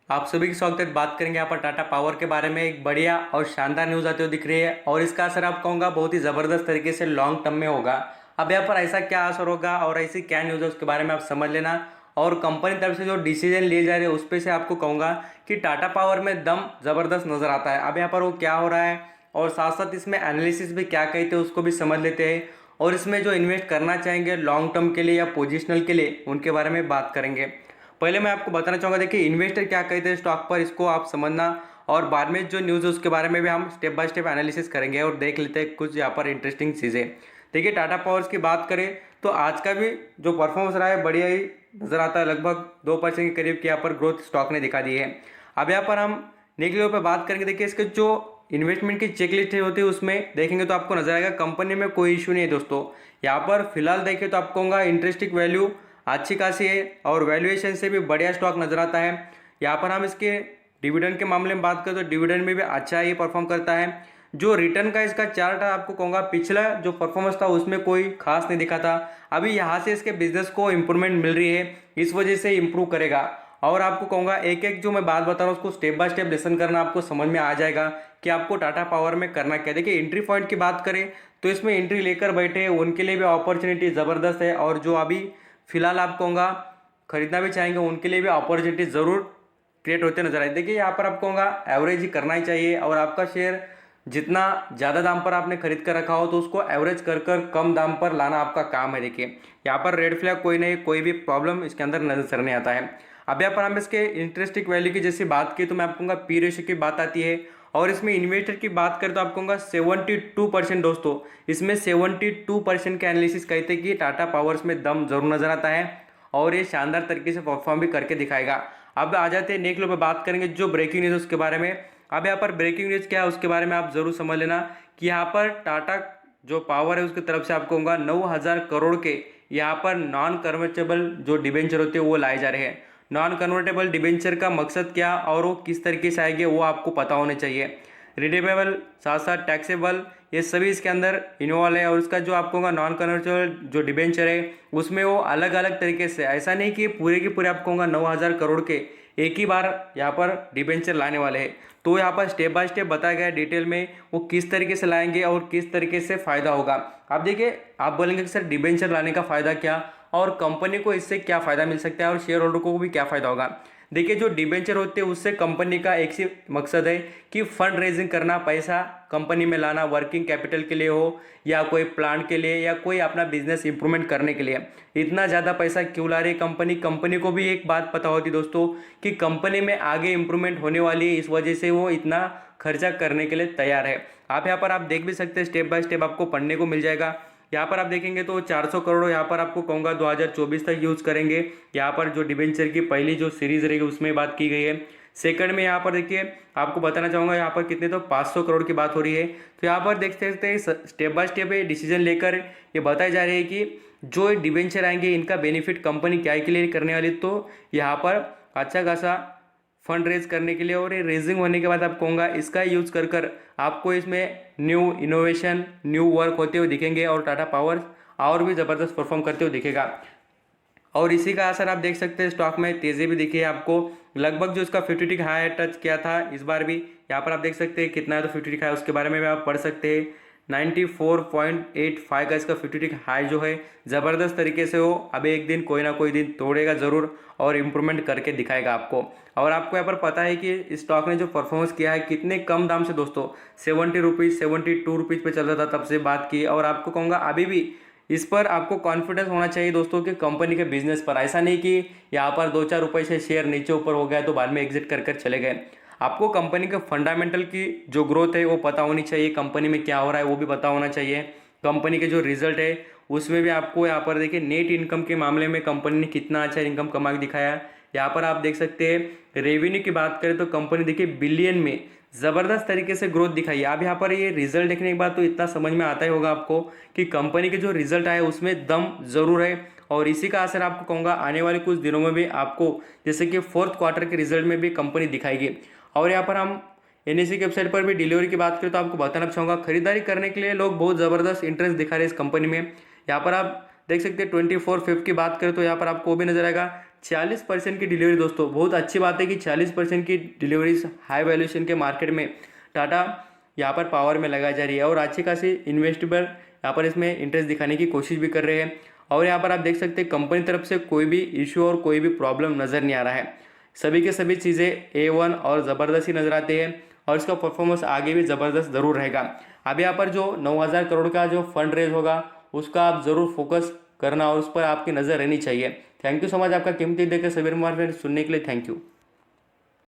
आप सभी की स्वागत है। बात करेंगे यहाँ पर टाटा पावर के बारे में। एक बढ़िया और शानदार न्यूज़ आते हुए दिख रही है और इसका असर आप कहूँगा बहुत ही ज़बरदस्त तरीके से लॉन्ग टर्म में होगा। अब यहाँ पर ऐसा क्या असर होगा और ऐसी क्या न्यूज़ है उसके बारे में आप समझ लेना। और कंपनी तरफ से जो डिसीजन लिए जा रहे हैं उस पर से आपको कहूँगा कि टाटा पावर में दम ज़बरदस्त नज़र आता है। अब यहाँ पर वो क्या हो रहा है और साथ साथ इसमें एनालिसिस भी क्या कहते हैं उसको भी समझ लेते हैं। और इसमें जो इन्वेस्ट करना चाहेंगे लॉन्ग टर्म के लिए या पोजिशनल के लिए उनके बारे में बात करेंगे। पहले मैं आपको बताना चाहूँगा, देखिए इन्वेस्टर क्या कहते हैं स्टॉक पर, इसको आप समझना। और बाद में जो न्यूज़ है उसके बारे में भी हम स्टेप बाय स्टेप एनालिसिस करेंगे और देख लेते हैं कुछ यहाँ पर इंटरेस्टिंग चीज़ें। देखिए टाटा पावर्स की बात करें तो आज का भी जो परफॉर्मेंस रहा है बढ़िया ही नज़र आता है। लगभग 2% के करीब की यहाँ पर ग्रोथ स्टॉक ने दिखा दी है। अब यहाँ पर हम नेक्स्ट लेवल पर बात करेंगे। देखिए इसके जो इन्वेस्टमेंट की चेकलिस्ट होती है उसमें देखेंगे तो आपको नजर आएगा कंपनी में कोई इशू नहीं है दोस्तों। यहाँ पर फिलहाल देखें तो आपको कहूँगा इंटरेस्टिंग वैल्यू अच्छी खासी है और वैल्यूएशन से भी बढ़िया स्टॉक नजर आता है। यहाँ पर हम इसके डिविडेंड के मामले में बात करें तो डिविडेंड में भी अच्छा ही परफॉर्म करता है। जो रिटर्न का इसका चार्ट है आपको कहूँगा पिछला जो परफॉर्मेंस था उसमें कोई खास नहीं दिखा था। अभी यहाँ से इसके बिजनेस को इंप्रूवमेंट मिल रही है, इस वजह से इंप्रूव करेगा। और आपको कहूँगा एक एक जो मैं बात बता रहा हूँ उसको स्टेप बाय स्टेप लिसन करना, आपको समझ में आ जाएगा कि आपको टाटा पावर में करना क्या है। देखिए एंट्री पॉइंट की बात करें तो इसमें एंट्री लेकर बैठे उनके लिए भी अपॉर्चुनिटी ज़बरदस्त है और जो अभी फिलहाल आप कहूँगा खरीदना भी चाहेंगे उनके लिए भी अपॉर्चुनिटी ज़रूर क्रिएट होते नजर आए। देखिए यहाँ पर आप कहूँगा एवरेज ही करना ही चाहिए और आपका शेयर जितना ज़्यादा दाम पर आपने खरीद कर रखा हो तो उसको एवरेज कर कर कम दाम पर लाना आपका काम है। देखिए यहाँ पर रेड फ्लैग कोई नहीं, कोई भी प्रॉब्लम इसके अंदर नजर नहीं आता है। अब यहाँ पर हम इसके इंटरेस्टिंग वैल्यू की जैसी बात की तो मैं आपको कहूँगा पी रेशियो की बात आती है। और इसमें इन्वेस्टर की बात करें तो आपको कहूँगा 72% दोस्तों, इसमें 72% के एनालिसिस कहते हैं कि टाटा पावर्स में दम जरूर नजर आता है और ये शानदार तरीके से परफॉर्म भी करके दिखाएगा। अब आ जाते हैं नेक्स्ट लेवल पे बात करेंगे जो ब्रेकिंग न्यूज़ उसके बारे में। अब यहाँ पर ब्रेकिंग न्यूज़ क्या है उसके बारे में आप जरूर समझ लेना कि यहाँ पर टाटा जो पावर है उसकी तरफ से आपको कहूँगा 9,000 करोड़ के यहाँ पर नॉन कन्वर्टेबल जो डिबेंचर होते हैं वो लाए जा रहे हैं। नॉन कन्वर्टेबल डिबेंचर का मकसद क्या और वो किस तरीके से आएंगे वो आपको पता होने चाहिए। रिडेमेबल साथ साथ टैक्सेबल ये सभी इसके अंदर इन्वॉल्व है। और उसका जो आपको नॉन कन्वर्टेबल जो डिबेंचर है उसमें वो अलग अलग तरीके से, ऐसा नहीं कि पूरे के पूरे आपको 9,000 करोड़ के एक ही बार यहाँ पर डिबेंचर लाने वाले हैं। तो यहाँ पर स्टेप बाय स्टेप बताया गया है डिटेल में वो किस तरीके से लाएंगे और किस तरीके से फायदा होगा। आप देखिए आप बोलेंगे कि सर डिबेंचर लाने का फायदा क्या और कंपनी को इससे क्या फायदा मिल सकता है और शेयर होल्डर को भी क्या फायदा होगा। देखिए जो डिबेंचर होते हैं उससे कंपनी का एक ही मकसद है कि फंड रेजिंग करना, पैसा कंपनी में लाना, वर्किंग कैपिटल के लिए हो या कोई प्लांट के लिए या कोई अपना बिजनेस इंप्रूवमेंट करने के लिए। इतना ज़्यादा पैसा क्यों ला रही है कंपनी, कंपनी को भी एक बात पता होती दोस्तों कि कंपनी में आगे इंप्रूवमेंट होने वाली है, इस वजह से वो इतना खर्चा करने के लिए तैयार है। आप यहाँ पर आप देख भी सकते हैं, स्टेप बाय स्टेप आपको पढ़ने को मिल जाएगा। यहाँ पर आप देखेंगे तो 400 करोड़ यहाँ पर आपको कहूँगा 2024 तक यूज़ करेंगे। यहाँ पर जो डिबेंचर की पहली जो सीरीज रहेगी उसमें बात की गई है। सेकंड में यहाँ पर देखिए आपको बताना चाहूँगा यहाँ पर कितने, तो 500 करोड़ की बात हो रही है। तो यहाँ पर देख सकते हैं स्टेप बाय स्टेप डिसीजन लेकर ये बताई जा रही है कि जो डिबेंचर आएंगे इनका बेनिफिट कंपनी क्या के लिए करने वाली। तो यहाँ पर अच्छा खासा फंड रेज करने के लिए और ये रेजिंग होने के बाद आप कहूँगा इसका यूज कर कर आपको इसमें न्यू इनोवेशन, न्यू वर्क होते हुए दिखेंगे और टाटा पावर और भी ज़बरदस्त परफॉर्म करते हुए दिखेगा। और इसी का असर आप देख सकते हैं स्टॉक में तेज़ी भी दिखी है आपको। लगभग जो इसका 50 टिक हाई टच किया था इस बार भी, यहाँ पर आप देख सकते हैं कितना है, तो 50 टिक हाई उसके बारे में भी आप पढ़ सकते हैं। 94.85 का इसका 50 टिक हाई जो है ज़बरदस्त तरीके से वो अभी एक दिन कोई ना कोई दिन तोड़ेगा ज़रूर और इम्प्रूवमेंट करके दिखाएगा आपको। और आपको यहाँ पर पता है कि इस स्टॉक ने जो परफॉर्मेंस किया है कितने कम दाम से दोस्तों, 70 रुपीज़ 72 रुपीज़ पे चल रहा था तब से बात की। और आपको कहूँगा अभी भी इस पर आपको कॉन्फिडेंस होना चाहिए दोस्तों कि कंपनी के बिजनेस पर, ऐसा नहीं कि यहाँ पर 2-4 रुपये से शेयर नीचे ऊपर हो गया तो बाद में एग्जिट कर कर चले गए। आपको कंपनी के फंडामेंटल की जो ग्रोथ है वो पता होनी चाहिए, कंपनी में क्या हो रहा है वो भी पता होना चाहिए। कंपनी के जो रिजल्ट है उसमें भी आपको यहाँ पर देखिए नेट इनकम के मामले में कंपनी ने कितना अच्छा इनकम कमा के दिखाया। यहाँ पर आप देख सकते हैं रेवेन्यू की बात करें तो कंपनी देखिए बिलियन में ज़बरदस्त तरीके से ग्रोथ दिखाई है। आप यहाँ पर ये रिजल्ट देखने के बाद तो इतना समझ में आता ही होगा आपको कि कंपनी के जो रिजल्ट आए उसमें दम ज़रूर है। और इसी का असर आपको कहूँगा आने वाले कुछ दिनों में भी आपको जैसे कि फोर्थ क्वार्टर के रिजल्ट में भी कंपनी दिखाएगी। और यहाँ पर हम एनएससी की वेबसाइट पर भी डिलीवरी की बात करें तो आपको बताना चाहूँगा खरीदारी करने के लिए लोग बहुत ज़बरदस्त इंटरेस्ट दिखा रहे हैं इस कंपनी में। यहाँ पर आप देख सकते हैं 24/5 की बात करें तो यहाँ पर आपको भी नजर आएगा 40% की डिलीवरी दोस्तों, बहुत अच्छी बात है कि 40% की डिलीवरीज हाई वैल्यूएशन के मार्केट में टाटा यहाँ पर पावर में लगाई जा रही है और अच्छी खासी इन्वेस्टर यहाँ पर इसमें इंटरेस्ट दिखाने की कोशिश भी कर रहे हैं। और यहाँ पर आप देख सकते हैं कंपनी तरफ से कोई भी इशू और कोई भी प्रॉब्लम नज़र नहीं आ रहा है। सभी के सभी चीज़ें A1 और ज़बरदस्त ही नज़र आते हैं और इसका परफॉर्मेंस आगे भी ज़बरदस्त ज़रूर रहेगा। अब यहाँ पर जो 9,000 करोड़ का जो फंड रेज होगा उसका आप ज़रूर फोकस करना और उस पर आपकी नज़र रहनी चाहिए। थैंक यू सो मच, आपका कीमती देकर सभी सुनने के लिए थैंक यू।